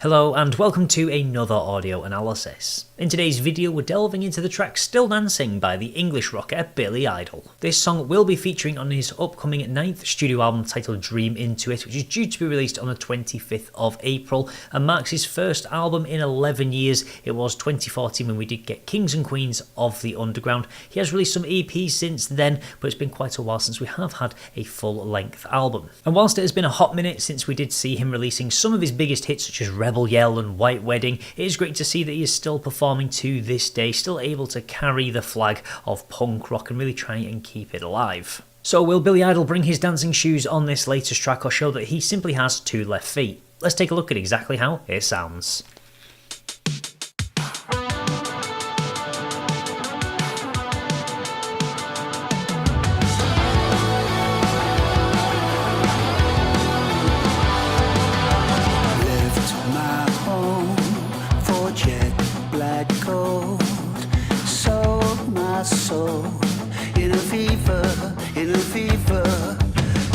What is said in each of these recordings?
Hello and welcome to another audio analysis. In today's video we're delving into the track Still Dancing by the English rocker Billy Idol. This song will be featuring on his upcoming 9th studio album titled Dream Into It, which is due to be released on the 25th of April and marks his first album in 11 years. It was 2014 when we did get Kings and Queens of the Underground. He has released some EPs since then, but it's been quite a while since we have had a full-length album. And whilst it has been a hot minute since we did see him releasing some of his biggest hits such as Rebel Yell and White Wedding, it is great to see that he is still performing to this day, still able to carry the flag of punk rock and really try and keep it alive. So will Billy Idol bring his dancing shoes on this latest track or show that he simply has two left feet? Let's take a look at exactly how it sounds. In a fever,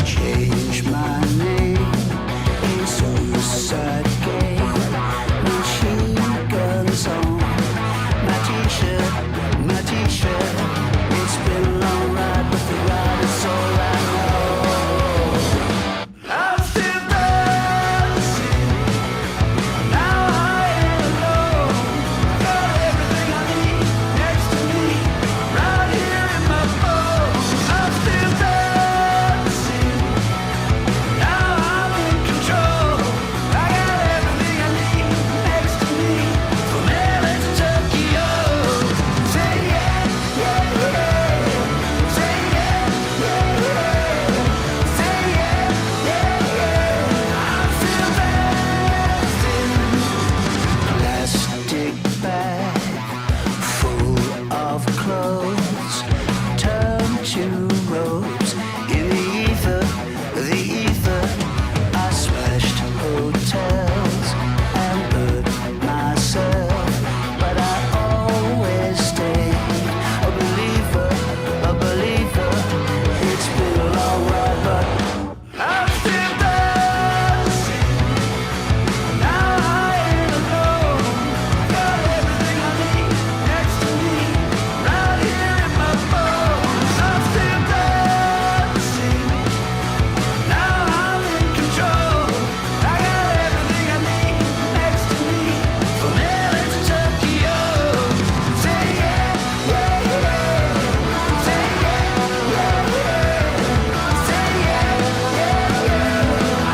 change my name, a suicide game, machine guns on, my t-shirt, it's been a long ride, but the ride is all I know. I'm still dancing, now I am alone, got everything I need next to me, right here in my phone. I'm still dancing, now I'm in control, I got everything I need next to me, from LA to Tokyo. Say yeah, yeah, yeah, say yeah, yeah, yeah, say yeah, yeah, yeah. I'm still dancing. Plastic bag full of clothes turn to ropes in the ether. I smashed hotels and hurt myself, but I always stayed a believer. It's been a long ride, but I'm still dancing. Now I ain't alone. Got everything I need next to me, right here in my bones. I'm still dancing. Now I'm in control. I got everything I need next to me, from LA to Tokyo. Say yeah, yeah, yeah. Say yeah, yeah, yeah. Say yeah, yeah, yeah.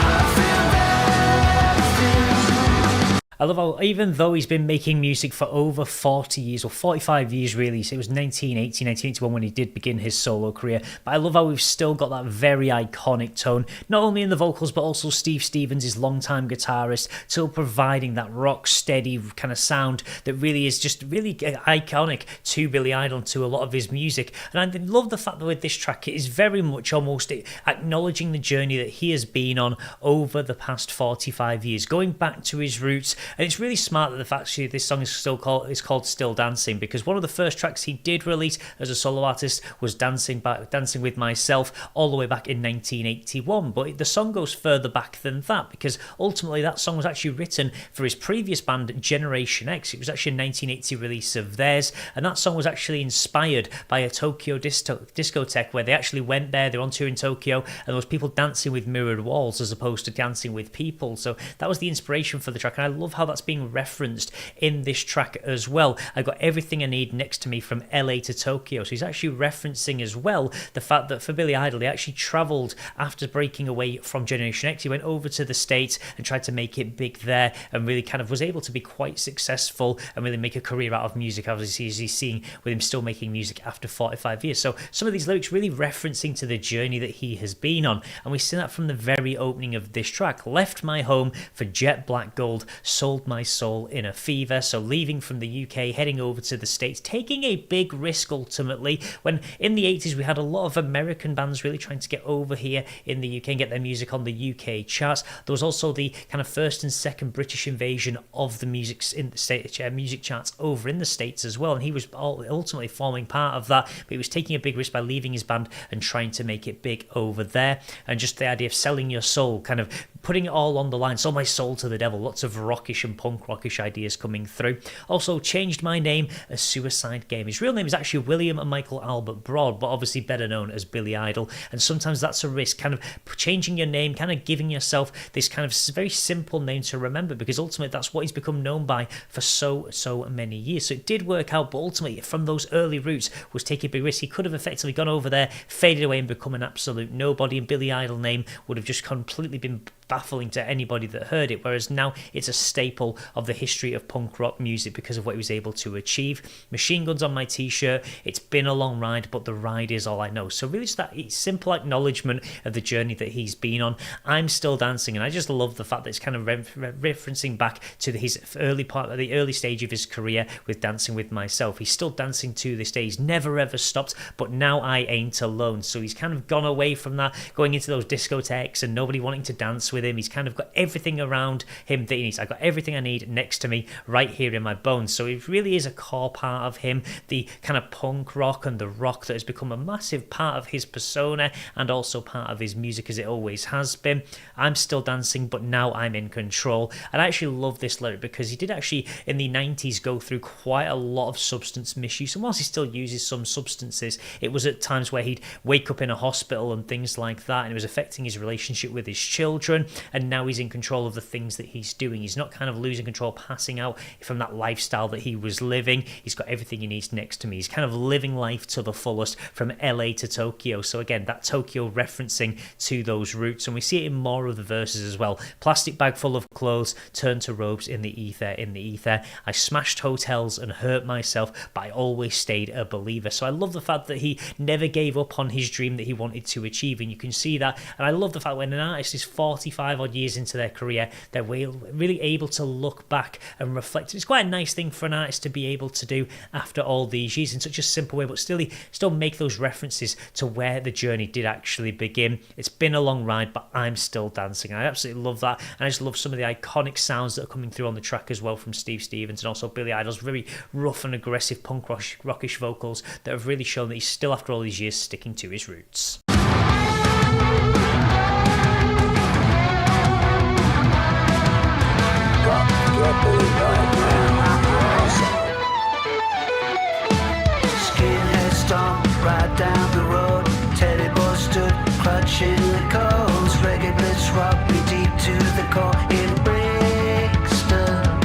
I'm still dancing. I love how even though he's been making music for over 40 years, or 45 years really, so it was 1980, 1981 when he did begin his solo career, but I love how we've still got that very iconic tone, not only in the vocals but also Steve Stevens, his longtime guitarist, still providing that rock steady kind of sound that really is just really iconic to Billy Idol and to a lot of his music. And I love the fact that with this track it is very much almost acknowledging the journey that he has been on over the past 45 years, going back to his roots. And it's really smart that the fact that this song is called Still Dancing, because one of the first tracks he did release as a solo artist was Dancing with Myself, all the way back in 1981. But the song goes further back than that, because ultimately that song was actually written for his previous band Generation X. It was actually a 1980 release of theirs, and that song was actually inspired by a Tokyo discotheque where they actually went there, they're on tour in Tokyo, and there was people dancing with mirrored walls as opposed to dancing with people. So that was the inspiration for the track, and I love how that's being referenced in this track as well. I got everything I need next to me, from LA to Tokyo. So he's actually referencing as well the fact that for Billy Idol, he actually travelled after breaking away from Generation X. He went over to the States and tried to make it big there, and really kind of was able to be quite successful and really make a career out of music, obviously, as he's seeing with him still making music after 45 years. So some of these lyrics really referencing to the journey that he has been on, and we see that from the very opening of this track. Left my home for jet black gold, sold my soul in a fever. So leaving from the UK, heading over to the States, taking a big risk ultimately, when in the 80s we had a lot of American bands really trying to get over here in the UK and get their music on the UK charts. There was also the kind of first and second British invasion of the music in the state music charts over in the States as well, and he was ultimately forming part of that, but he was taking a big risk by leaving his band and trying to make it big over there. And just the idea of selling your soul, kind of putting it all on the line. Sold my soul to the devil. Lots of rockish and punk rockish ideas coming through. Also changed my name as Suicide Game. His real name is actually William Michael Albert Broad, but obviously better known as Billy Idol. And sometimes that's a risk, kind of changing your name, kind of giving yourself this kind of very simple name to remember, because ultimately that's what he's become known by for so many years. So it did work out, but ultimately from those early roots was taking a big risk. He could have effectively gone over there, faded away and become an absolute nobody, and Billy Idol name would have just completely been baffling to anybody that heard it, whereas now it's a staple of the history of punk rock music because of what he was able to achieve. Machine Guns on my t-shirt. It's been a long ride, but the ride is all I know. So really just that simple acknowledgement of the journey that he's been on. I'm still dancing, and I just love the fact that it's kind of referencing back to his early part, the early stage of his career with Dancing With Myself. He's still dancing to this day. He's never ever stopped, but now I ain't alone. So he's kind of gone away from that, going into those discotheques and nobody wanting to dance with him. He's kind of got everything around him that he needs. I've got everything I need next to me right here in my bones. So it really is a core part of him, the kind of punk rock and the rock that has become a massive part of his persona and also part of his music, as it always has been. I'm still dancing, but now I'm in control. And I actually love this lyric because he did actually in the 90s go through quite a lot of substance misuse, and whilst he still uses some substances, it was at times where he'd wake up in a hospital and things like that, and it was affecting his relationship with his children. And now he's in control of the things that he's doing. He's not kind of losing control, passing out from that lifestyle that he was living. He's got everything he needs next to me. He's kind of living life to the fullest from LA to Tokyo. So again, that Tokyo referencing to those roots, and we see it in more of the verses as well. Plastic bag full of clothes, turned to robes in the ether, in the ether. I smashed hotels and hurt myself, but I always stayed a believer. So I love the fact that he never gave up on his dream that he wanted to achieve, and you can see that. And I love the fact when an artist is 45 odd years into their career, they're really able to look back and reflect. It's quite a nice thing for an artist to be able to do after all these years in such a simple way, but still make those references to where the journey did actually begin. It's been a long ride, but I'm still dancing. I absolutely love that, and I just love some of the iconic sounds that are coming through on the track as well from Steve Stevens, and also Billy Idol's very rough and aggressive punk rockish vocals that have really shown that he's still, after all these years, sticking to his roots. Skinhead stomped right down the road. Teddy boy stood clutching the cones. Reggae blitz rocked me deep to the core in Brixton.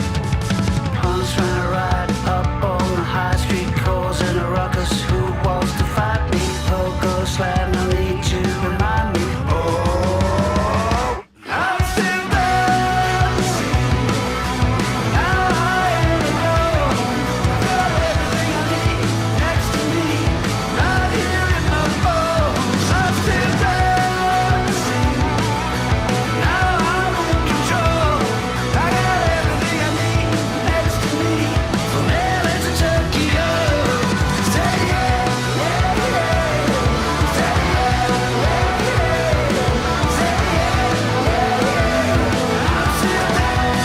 Punks ran a ride up on the high street, causing a ruckus. Who wants to fight me? Pogo slam, no need to remind me. Oh, I'm still dancing. Now I ain't alone. Got everything I need next to me, right here in my bones. I'm still dancing. Now I'm in control. I got everything I need next to me, from LA to Tokyo. Say yeah, yeah, yeah. Say yeah, yeah, yeah. Say yeah, yeah, yeah. I'm still dancing.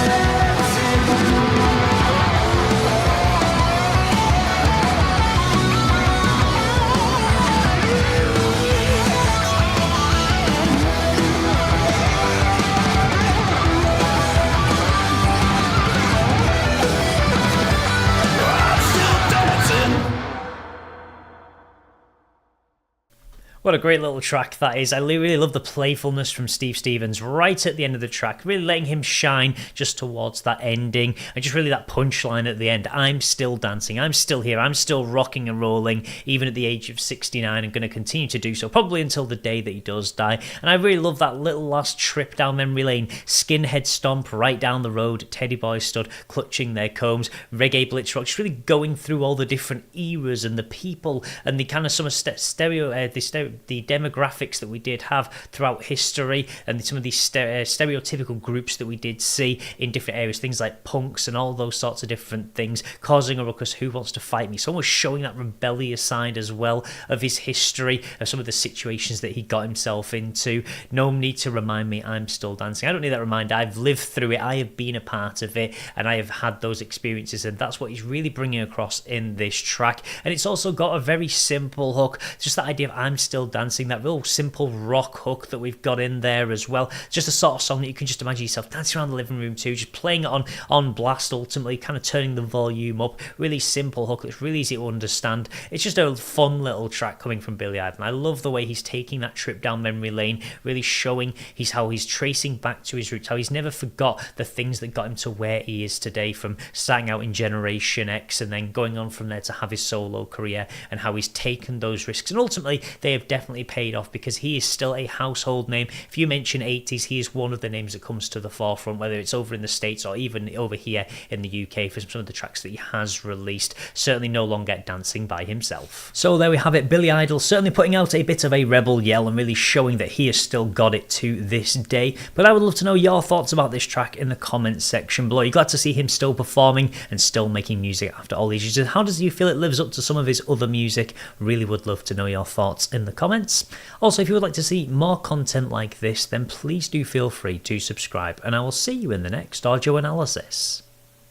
I'm still dancing. What a great little track that is. I really love the playfulness from Steve Stevens right at the end of the track, really letting him shine just towards that ending, and just really that punchline at the end. I'm still dancing, I'm still here, I'm still rocking and rolling, even at the age of 69, and going to continue to do so, probably until the day that he does die. And I really love that little last trip down memory lane. Skinhead stomp right down the road, Teddy Boys stood clutching their combs, Reggae Blitz rock, just really going through all the different eras and the people and the kind of some of the demographics that we did have throughout history, and some of these stereotypical groups that we did see in different areas, things like punks and all those sorts of different things, causing a ruckus, who wants to fight me. So almost showing that rebellious side as well of his history, of some of the situations that he got himself into. No need to remind me, I'm still dancing. I don't need that reminder. I've lived through it, I have been a part of it, and I have had those experiences, and that's what he's really bringing across in this track. And it's also got a very simple hook, just that idea of I'm still dancing, that real simple rock hook that we've got in there as well. Just a sort of song that you can just imagine yourself dancing around the living room to, just playing it on blast, ultimately, kind of turning the volume up. Really simple hook that's really easy to understand. It's just a fun little track coming from Billy Idol. I love the way he's taking that trip down memory lane, really showing how he's tracing back to his roots, how he's never forgot the things that got him to where he is today, from starting out in Generation X and then going on from there to have his solo career, and how he's taken those risks. And ultimately, they have definitely paid off, because he is still a household name. If you mention 80s, he is one of the names that comes to the forefront, whether it's over in the States or even over here in the UK for some of the tracks that he has released. Certainly no longer dancing by himself. So there we have it, Billy Idol certainly putting out a bit of a rebel yell and really showing that he has still got it to this day. But I would love to know your thoughts about this track in the comments section below. You're glad to see him still performing and still making music after all these years. And how does you feel it lives up to some of his other music? Really would love to know your thoughts in the comments. Also, if you would like to see more content like this, then please do feel free to subscribe, and I will see you in the next audio analysis.